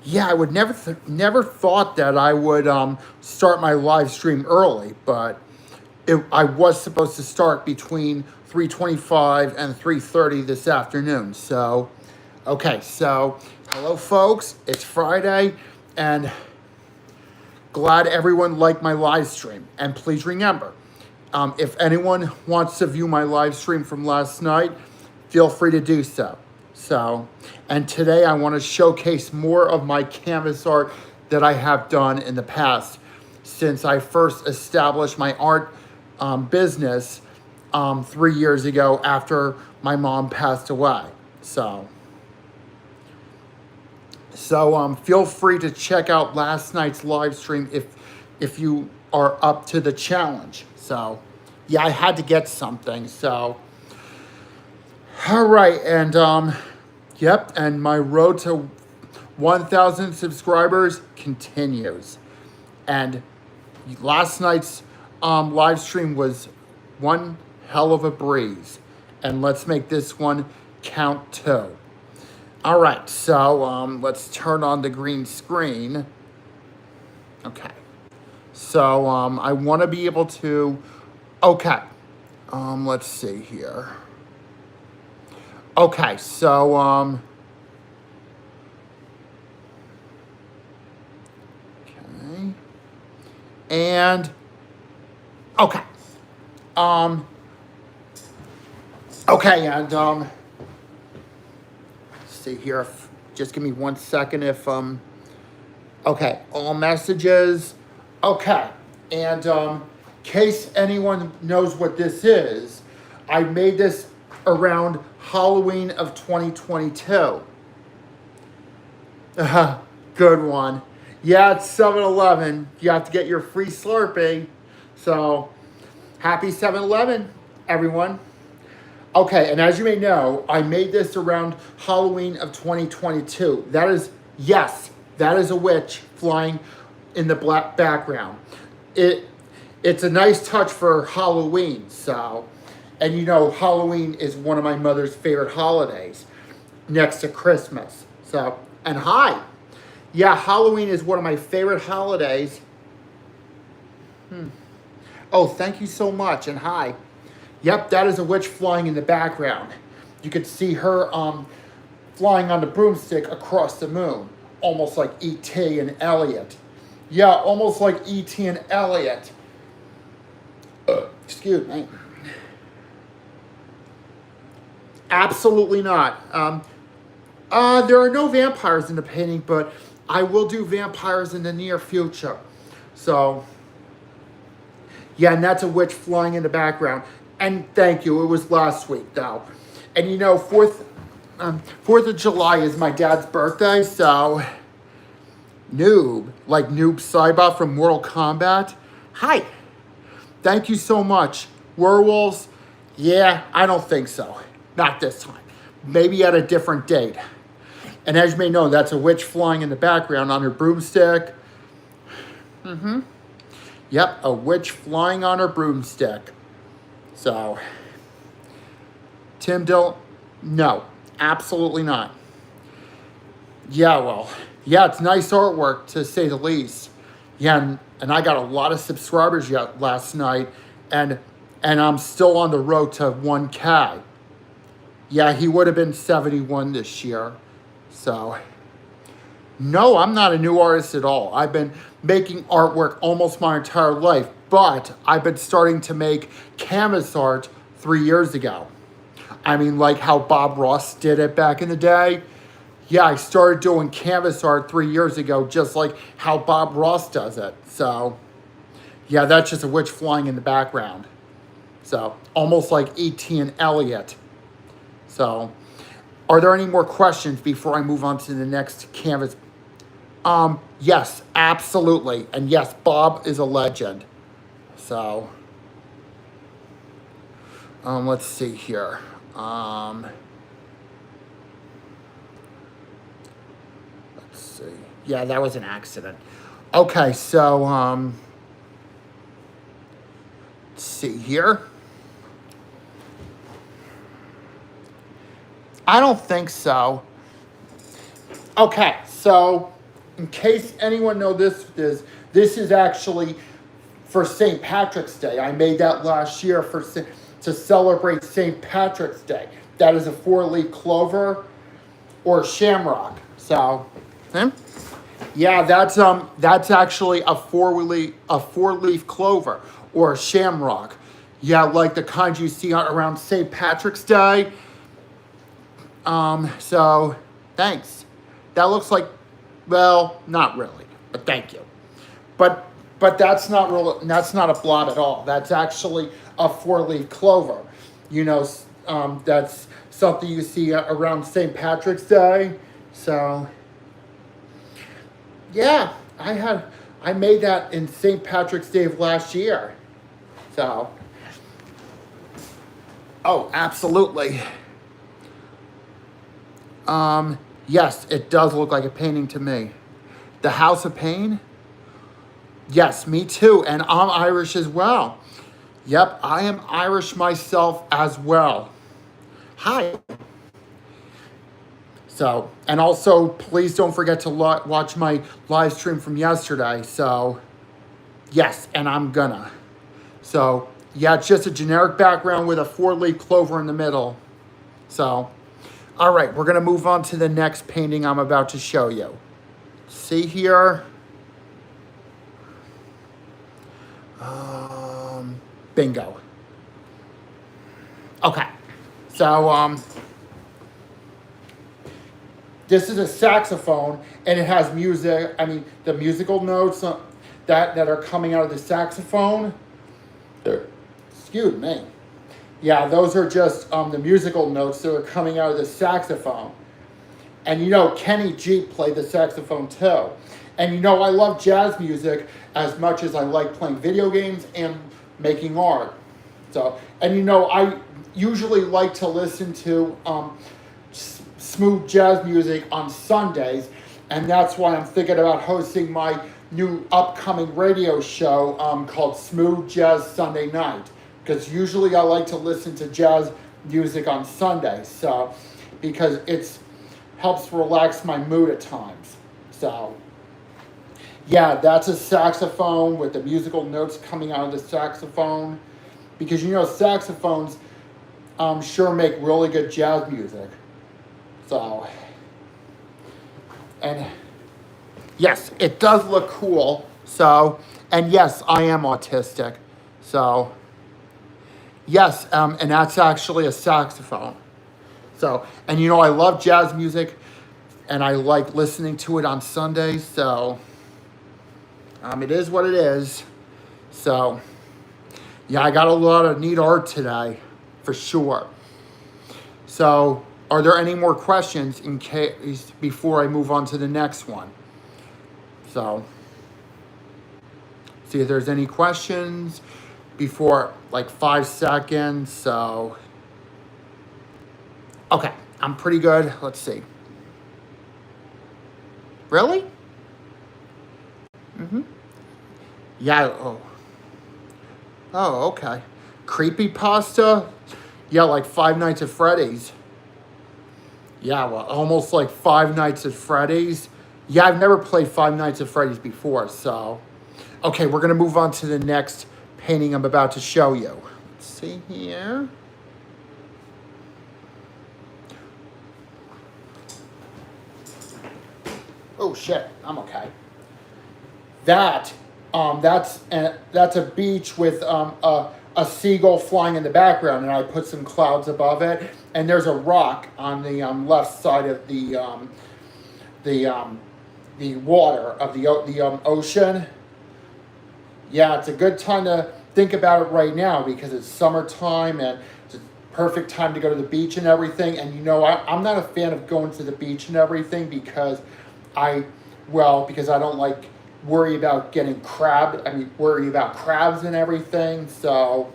yeah, I would never thought that I would start my live stream early, but I was supposed to start between 3:25 and 3:30 this afternoon. So, okay, so hello, folks. It's Friday, and glad everyone liked my live stream. And please remember, if anyone wants to view my live stream from last night, feel free to do so. So, and today I want to showcase more of my canvas art that I have done in the past since I first established my art business 3 years ago after my mom passed away. So feel free to check out last night's live stream if you are up to the challenge. So yeah, I had to get something. So all right, and yep, and my road to 1,000 subscribers continues. And last night's live stream was one hell of a breeze. And let's make this one count too. All right, so let's turn on the green screen. Okay. So I want to be able to, okay. Let's see here. Okay, so okay. And okay. Okay, and let's see here. Just give me 1 second if okay, all messages. Okay. And case anyone knows what this is, I made this around Halloween of 2022. Good one. Yeah, it's 7-Eleven. You have to get your free Slurpee. So, happy 7-Eleven, everyone. Okay, and as you may know, I made this around Halloween of 2022. That is, yes, that is a witch flying in the black background. It's a nice touch for Halloween, so, and you know, Halloween is one of my mother's favorite holidays, next to Christmas. So, and hi, yeah, Halloween is one of my favorite holidays. Oh, thank you so much, and hi. Yep, that is a witch flying in the background. You could see her flying on the broomstick across the moon, almost like E.T. and Elliot. Yeah, almost like E.T. and Elliot. Excuse me. Absolutely not. There are no vampires in the painting, but I will do vampires in the near future. So, yeah, and that's a witch flying in the background. And thank you, it was last week though. And you know, 4th of July is my dad's birthday, so Noob, like Noob Saibot from Mortal Kombat. Hi, thank you so much. Werewolves, yeah, I don't think so. Not this time. Maybe at a different date. And as you may know, that's a witch flying in the background on her broomstick. Yep, a witch flying on her broomstick. So, Tim Dill, no, absolutely not. Yeah, well, yeah, it's nice artwork to say the least. Yeah, and I got a lot of subscribers yet last night, and I'm still on the road to 1K. Yeah, he would have been 71 this year. So, no, I'm not a new artist at all. I've been making artwork almost my entire life, but I've been starting to make canvas art 3 years ago. I mean, like how Bob Ross did it back in the day. Yeah, I started doing canvas art 3 years ago, just like how Bob Ross does it. So, yeah, that's just a witch flying in the background. So, almost like E.T. and Elliot. So, are there any more questions before I move on to the next canvas? Yes, absolutely. And yes, Bob is a legend. So, let's see here. Let's see. Yeah, that was an accident. Okay, so, let's see here. I don't think so. Okay, so in case anyone know this is actually for St. Patrick's Day. I made that last year to celebrate St. Patrick's Day. That is a 4-leaf clover or shamrock. So, yeah, that's actually a four-leaf clover or a shamrock. Yeah, like the kind you see around St. Patrick's Day. So thanks. That looks like, well, not really, but thank you. But that's not real. That's not a blot at all. That's actually a 4-leaf clover. You know, that's something you see around St. Patrick's Day. So, yeah, I made that in St. Patrick's Day of last year. So, oh, absolutely. Yes, it does look like a painting to me. The House of Pain? Yes, me too. And I'm Irish as well. Yep, I am Irish myself as well. Hi. So, and also, please don't forget to watch my live stream from yesterday. So, yes, and I'm gonna. So, yeah, it's just a generic background with a 4-leaf clover in the middle. So, all right, we're going to move on to the next painting I'm about to show you. See here? Bingo. Okay, so this is a saxophone, and it has music. I mean, the musical notes that are coming out of the saxophone. Excuse me. Yeah, those are just the musical notes that are coming out of the saxophone. And you know, Kenny G played the saxophone too. And you know, I love jazz music as much as I like playing video games and making art. So, and you know, I usually like to listen to smooth jazz music on Sundays. And that's why I'm thinking about hosting my new upcoming radio show called Smooth Jazz Sunday Night. Because usually I like to listen to jazz music on Sundays, so because it helps relax my mood at times. So, yeah, that's a saxophone with the musical notes coming out of the saxophone. Because you know, saxophones sure make really good jazz music. So, and yes, it does look cool. So, and yes, I am autistic. So, yes, and that's actually a saxophone. So, and you know, I love jazz music, and I like listening to it on Sundays. So, it is what it is. So, yeah, I got a lot of neat art today, for sure. So, are there any more questions in case before I move on to the next one? So, see if there's any questions before like 5 seconds. So, okay, I'm pretty good. Let's see. Really? Yeah. Oh, okay. Creepypasta? Yeah, like Five Nights at Freddy's. Yeah, well, almost like Five Nights at Freddy's. Yeah, I've never played Five Nights at Freddy's before, so. Okay, we're gonna move on to the next painting I'm about to show you. Let's see here. Oh shit, I'm okay. That's a beach with a seagull flying in the background, and I put some clouds above it, and there's a rock on the left side of the water of the ocean. Yeah, it's a good time to think about it right now because it's summertime and it's a perfect time to go to the beach and everything. And you know, I'm not a fan of going to the beach and everything because I don't like worry about getting worry about crabs and everything. So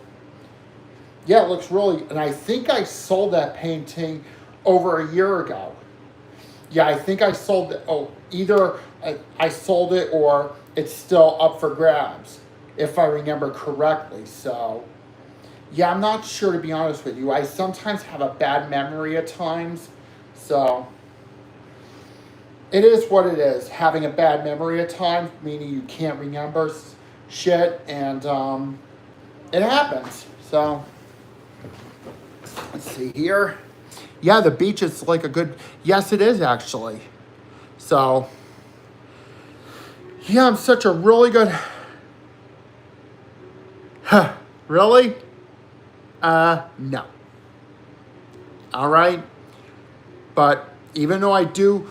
yeah, it looks really, and I think I sold that painting over a year ago. Yeah, I think I sold it. Oh, either I sold it or it's still up for grabs, if I remember correctly. So, yeah, I'm not sure, to be honest with you. I sometimes have a bad memory at times. So, it is what it is. Having a bad memory at times, meaning you can't remember shit, and it happens. So let's see here. Yeah, the beach is like a good. Yes, it is actually. So yeah, I'm such a really good. Huh, really? No. All right. But even though I do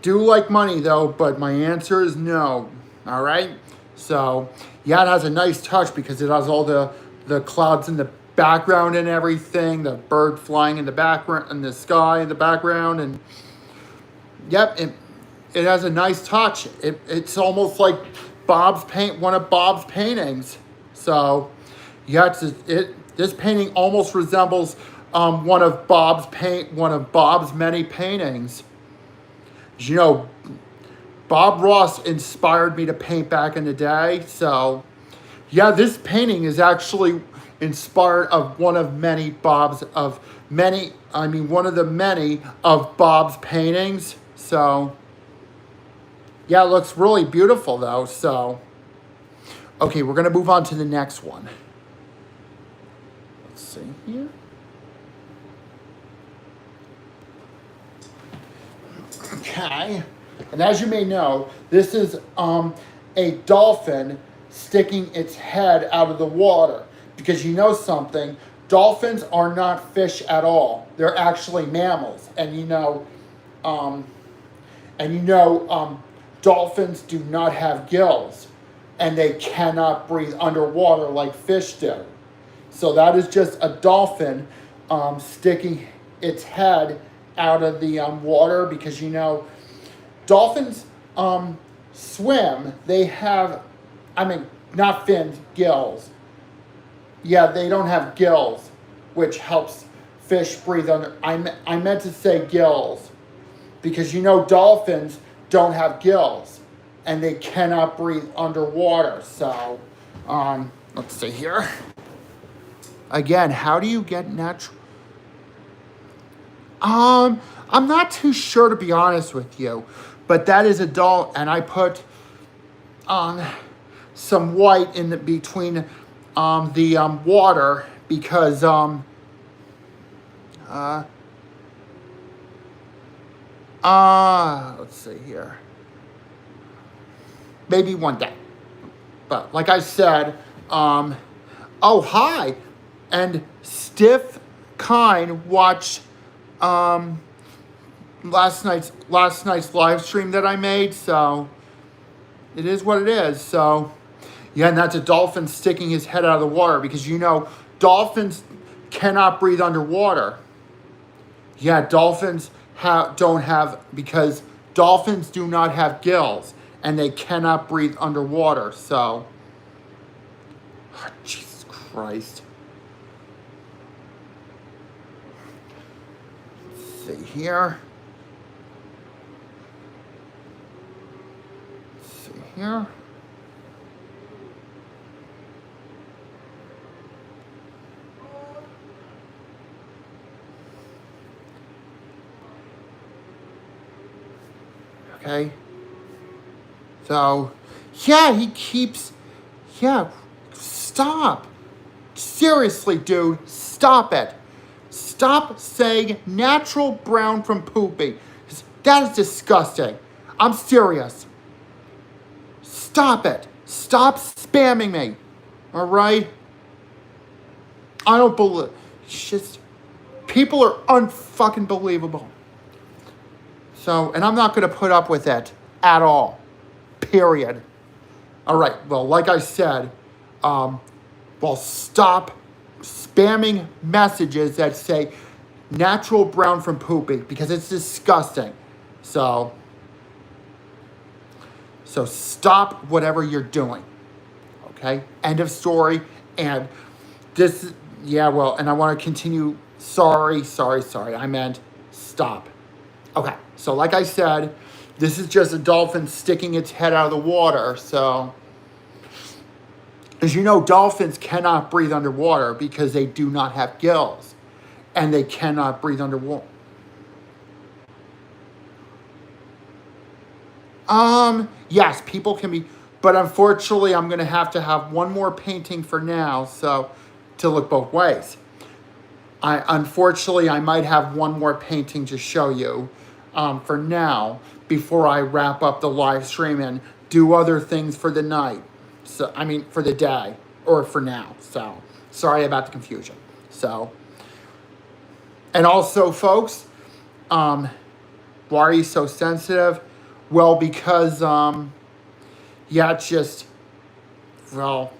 like money though, but my answer is no. All right. So yeah, it has a nice touch because it has all the clouds in the background and everything, the bird flying in the background, and the sky in the background, and yep, it has a nice touch. It's almost like one of Bob's paintings. So yeah, this painting almost resembles one of Bob's many paintings. You know, Bob Ross inspired me to paint back in the day. So yeah, this painting is actually inspired of one of one of the many of Bob's paintings. So yeah, it looks really beautiful though. So okay, we're gonna move on to the next one. Let's see here. Okay, and as you may know, this is a dolphin sticking its head out of the water, because you know something, dolphins are not fish at all. They're actually mammals, and dolphins do not have gills, and they cannot breathe underwater like fish do. So that is just a dolphin sticking its head out of the water, because dolphins swim. They have, not fins, gills. Yeah, they don't have gills, which helps fish breathe under. I meant to say gills, because dolphins don't have gills, and they cannot breathe underwater. So, let's see here. Again, how do you get natural? I'm not too sure, to be honest with you, but that is and I put some white in between the water, because let's see here. Maybe one day. But like I said, oh hi, and Stiff Kind watched last night's live stream that I made, so it is what it is. So yeah, and that's a dolphin sticking his head out of the water, because dolphins cannot breathe underwater. Yeah, dolphins because dolphins do not have gills, and they cannot breathe underwater. So Jesus Christ. Let's see here. Here. Okay. So, yeah, stop. Seriously, dude, stop it. Stop saying natural brown from poopy. That is disgusting. I'm serious. Stop it. Stop spamming me. All right? I don't believe. People are unfucking believable. So, and I'm not going to put up with it at all. Period. All right. Well, like I said, stop spamming messages that say natural brown from poopy, because it's disgusting. So stop whatever you're doing. Okay? End of story. And this, and I want to continue. Sorry. I meant stop. Okay. So like I said, this is just a dolphin sticking its head out of the water. So, as you know, dolphins cannot breathe underwater because they do not have gills. And they cannot breathe underwater. Yes, people can be, but unfortunately, I'm gonna have to have one more painting for now, so to look both ways. Unfortunately, I might have one more painting to show you for now before I wrap up the live stream and do other things for the night. So, I mean, for the day or for now. So, sorry about the confusion. So, and also, folks, why are you so sensitive? Well, because, yeah, it's just, well,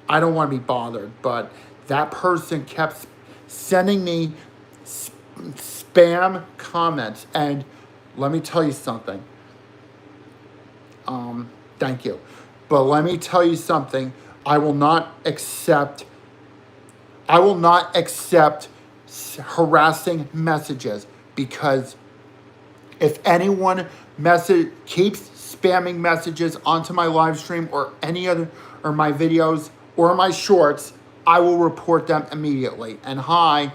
I don't want to be bothered, but that person kept sending me spam comments, and let me tell you something. Thank you, but let me tell you something. I will not accept harassing messages, because if anyone keeps spamming messages onto my live stream or any other, or my videos or my shorts, I will report them immediately. And hi.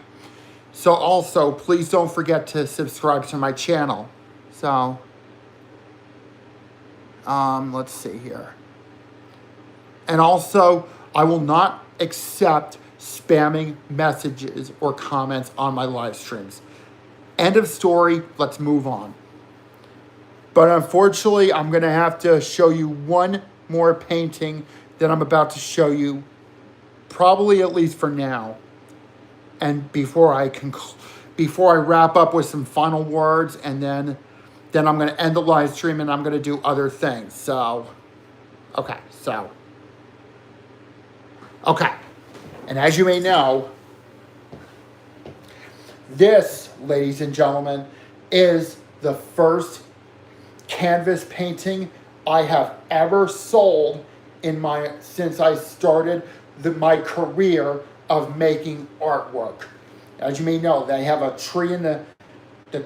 So also, please don't forget to subscribe to my channel. So, let's see here. And also, I will not accept spamming messages or comments on my live streams. End of story. Let's move on. But unfortunately, I'm going to have to show you one more painting that I'm about to show you, probably at least for now. And before I wrap up with some final words, and then I'm going to end the live stream and I'm going to do other things. So, okay. And as you may know, this, ladies and gentlemen, is the first canvas painting I have ever sold since I started my career of making artwork. As you may know, they have a tree in the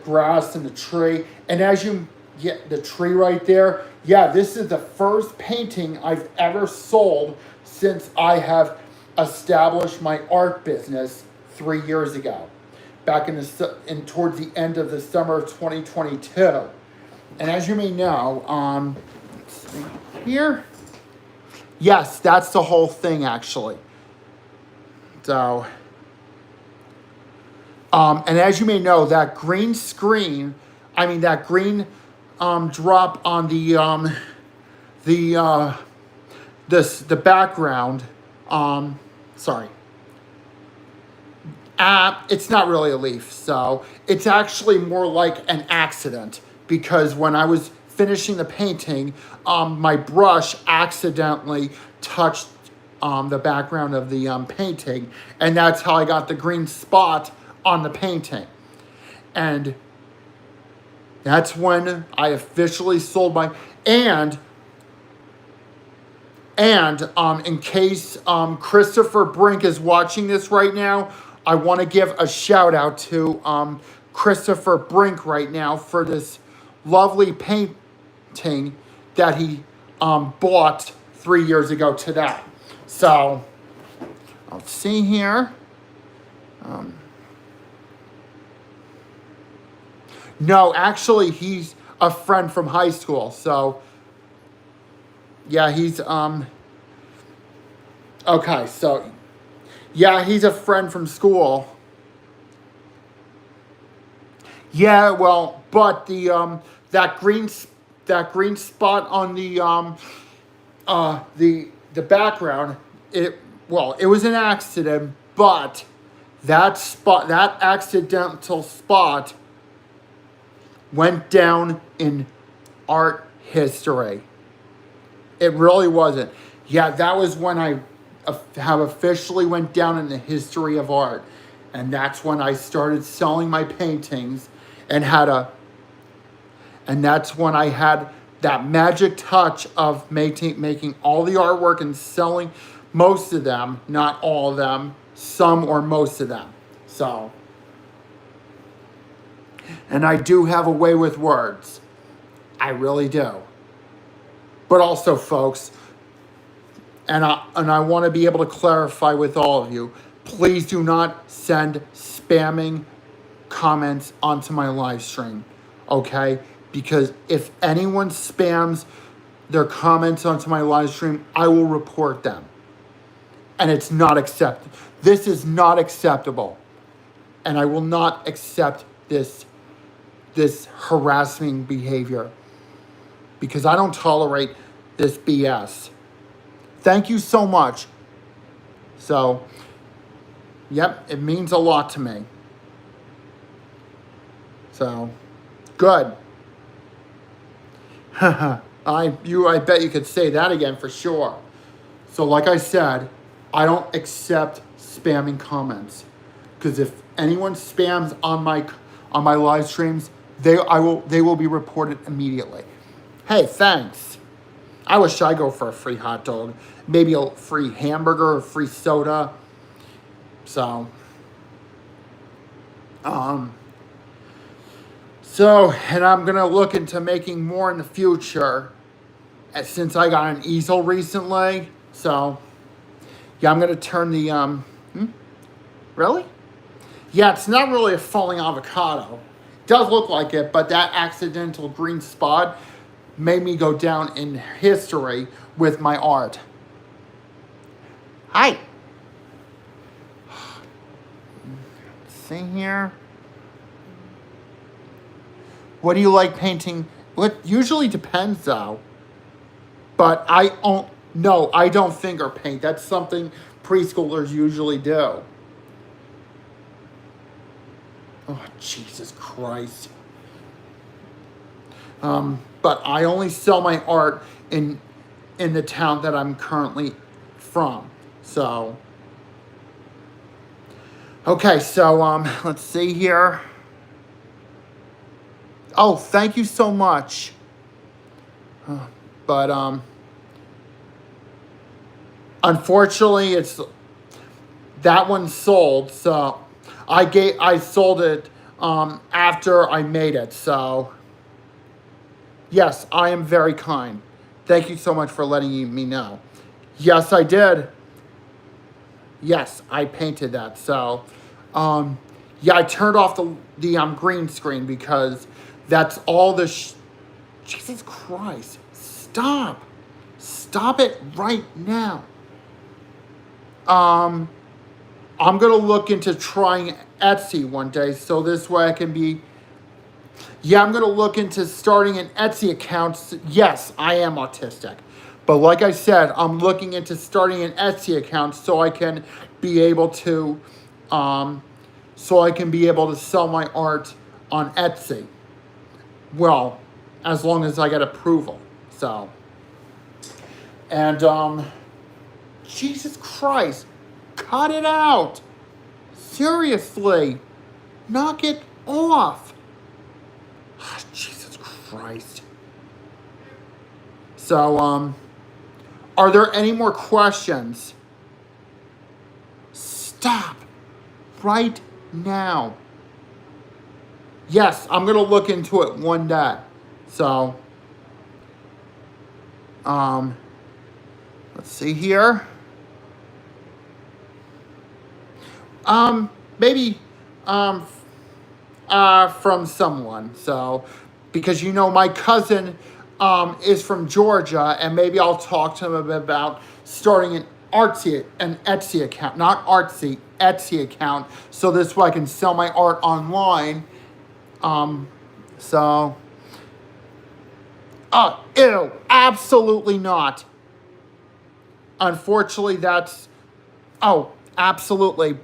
grass and the tree, and as you get the tree right there, yeah, this is the first painting I've ever sold since I have established my art business 3 years ago, back towards the end of the summer of 2022. And as you may know, let's see here. Yes, that's the whole thing, actually. So, and as you may know, that green screen, that green drop on the background, it's not really a leaf, so it's actually more like an accident, because when I was finishing the painting, my brush accidentally touched the background of the painting, and that's how I got the green spot on the painting. And that's when I officially sold in case Christopher Brink is watching this right now, I want to give a shout out to Christopher Brink right now for this lovely painting that he bought 3 years ago today. So, let's see here. No, actually, he's a friend from high school. So, yeah, he's, okay, so, yeah, he's a friend from school. Yeah, well, but that green spot on the background, it was an accident, but that accidental spot went down in art history. It really wasn't. Yeah, that was when I have officially went down in the history of art. And that's when I started selling my paintings and that's when I had that magic touch of making all the artwork and selling most of them, not all of them, some or most of them. So, and I do have a way with words. I really do. But also, folks, and I want to be able to clarify with all of you, please do not send spamming comments onto my live stream, okay? because if anyone spams their comments onto my live stream, I will report them. And it's not acceptable. This is not acceptable. And I will not accept this harassing behavior, because I don't tolerate this BS. Thank you so much. So, yep, it means a lot to me. So, good. I bet you could say that again for sure. So, like I said, I don't accept spamming comments, because if anyone spams on my live streams, they will be reported immediately. Hey, thanks. I wish I go for a free hot dog, maybe a free hamburger, a free soda. So, and I'm gonna look into making more in the future, since I got an easel recently. So, yeah, I'm gonna turn the really? Yeah, it's not really a falling avocado. It does look like it, but that accidental green spot made me go down in history with my art. Hi. Let's see here. What do you like painting? What usually depends though. But I don't finger paint. That's something preschoolers usually do. Oh, Jesus Christ. But I only sell my art in the town that I'm currently from. So, okay, so let's see here. Oh, thank you so much. But unfortunately, that one sold. So I sold it after I made it. So yes, I am very kind. Thank you so much for letting me know. Yes, I did. Yes, I painted that. So yeah, I turned off the green screen because that's all the Jesus Christ. Stop it right now. I'm gonna look into trying Etsy one day, so this way I can be. Yeah, I'm gonna look into starting an Etsy account. Yes, I am autistic, but like I said, I'm looking into starting an Etsy account so I can be able to, sell my art on Etsy. Well, as long as I get approval. So, and Jesus Christ, cut it out. Seriously, knock it off. Jesus Christ. So, are there any more questions? Stop right now. Yes, I'm gonna look into it one day. So, let's see here. Maybe, from someone. So, because my cousin, is from Georgia, and maybe I'll talk to him about starting an Etsy account, not artsy, Etsy account, so this way I can sell my art online. Ew, absolutely not. Unfortunately, absolutely.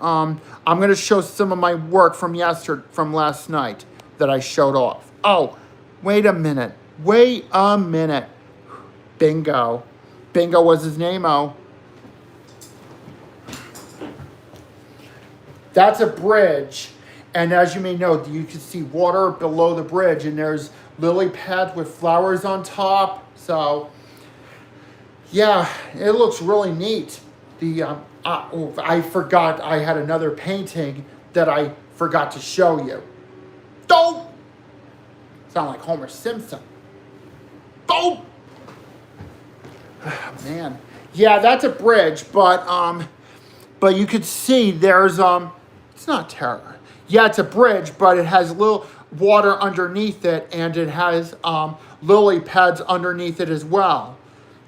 I'm going to show some of my work from last night that I showed off. Oh, wait a minute. Bingo. Bingo was his name-o. That's a bridge. And as you may know, you can see water below the bridge, and there's lily pads with flowers on top. So, yeah, it looks really neat. I forgot I had another painting that I forgot to show you. Don't sound like Homer Simpson. Don't. Oh, man, yeah, that's a bridge, but you could see there's it's not terror. Yeah, it's a bridge, but it has water underneath it, and it has lily pads underneath it as well.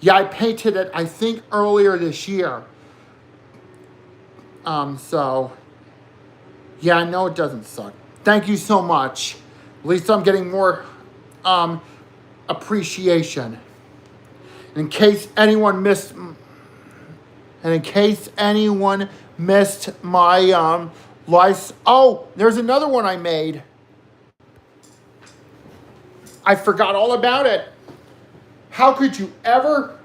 Yeah, I painted it, I think, earlier this year. So, yeah, I know it doesn't suck. Thank you so much. At least I'm getting more appreciation. In case anyone missed, my life. Oh, there's another one I made. I forgot all about it. How could you ever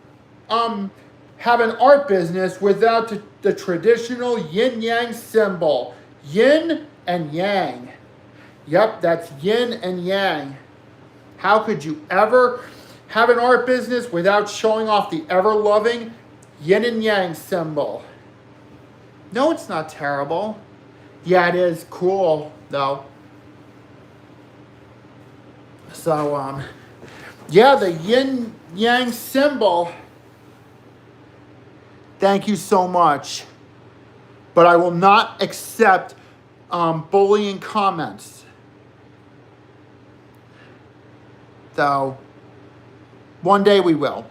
have an art business without the traditional yin-yang symbol? Yin and yang. Yep, that's yin and yang. How could you ever have an art business without showing off the ever-loving yin and yang symbol? No, it's not terrible. Yeah, it is cool, though. So, yeah, the yin yang symbol. Thank you so much. But I will not accept bullying comments. Though, one day we will.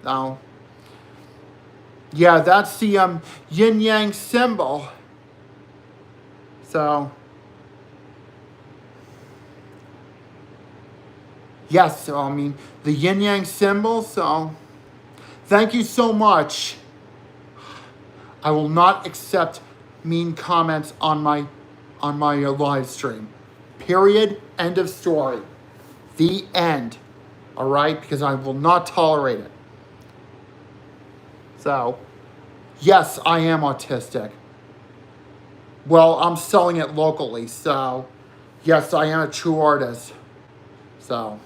Though, yeah, that's the yin yang symbol. So, yes, so, I mean, the yin yang symbol, so thank you so much. I will not accept mean comments on my live stream. Period. End of story. The end. All right? Because I will not tolerate it. So, yes, I am autistic. Well, I'm selling it locally, so yes, I am a true artist. So,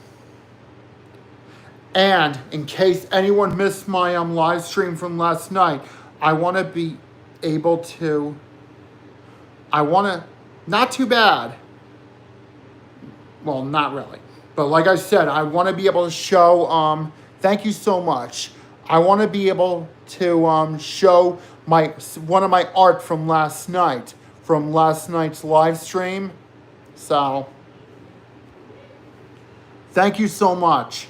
and in case anyone missed my live stream from last night, I want to be able to, not too bad. Well, not really. But like I said, I want to be able to show, thank you so much. I want to be able to show one of my art from last night's live stream. So, thank you so much.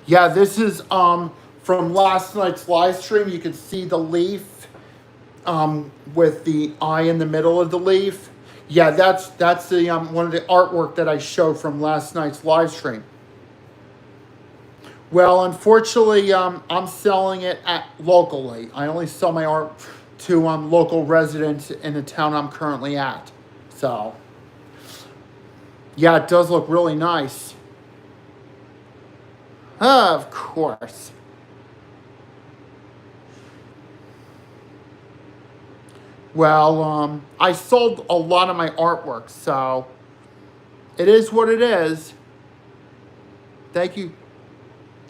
Yeah, this is from last night's live stream. You can see the leaf with the eye in the middle of the leaf. Yeah, that's the one of the artwork that I showed from last night's live stream. Well, unfortunately, I'm selling it locally. I only sell my art to local residents in the town I'm currently at. So, yeah, it does look really nice. Of course. Well, I sold a lot of my artwork, so it is what it is. Thank you.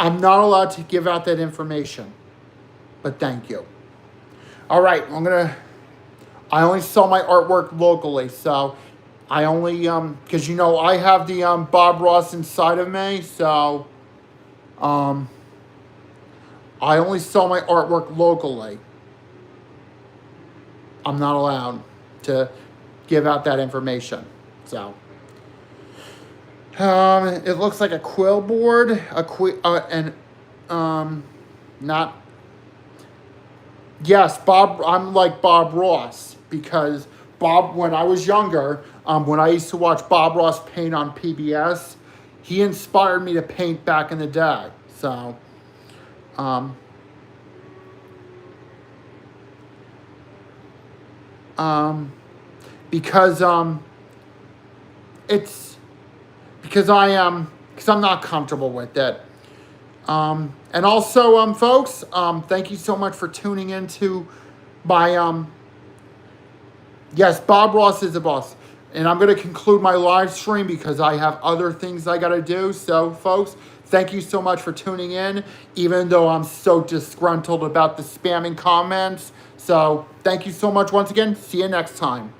I'm not allowed to give out that information, but thank you. All right, I only sell my artwork locally, so I only, because I have the Bob Ross inside of me, so I only sell my artwork locally. I'm not allowed to give out that information, so. It looks like a quill board, not. Yes, Bob. I'm like Bob Ross because Bob. When I was younger, when I used to watch Bob Ross paint on PBS, he inspired me to paint back in the day. So, because it's. Because I'm not comfortable with it. And also, folks, thank you so much for tuning into my, yes, Bob Ross is the boss. And I'm going to conclude my live stream because I have other things I got to do. So, folks, thank you so much for tuning in, even though I'm so disgruntled about the spamming comments. So, thank you so much once again. See you next time.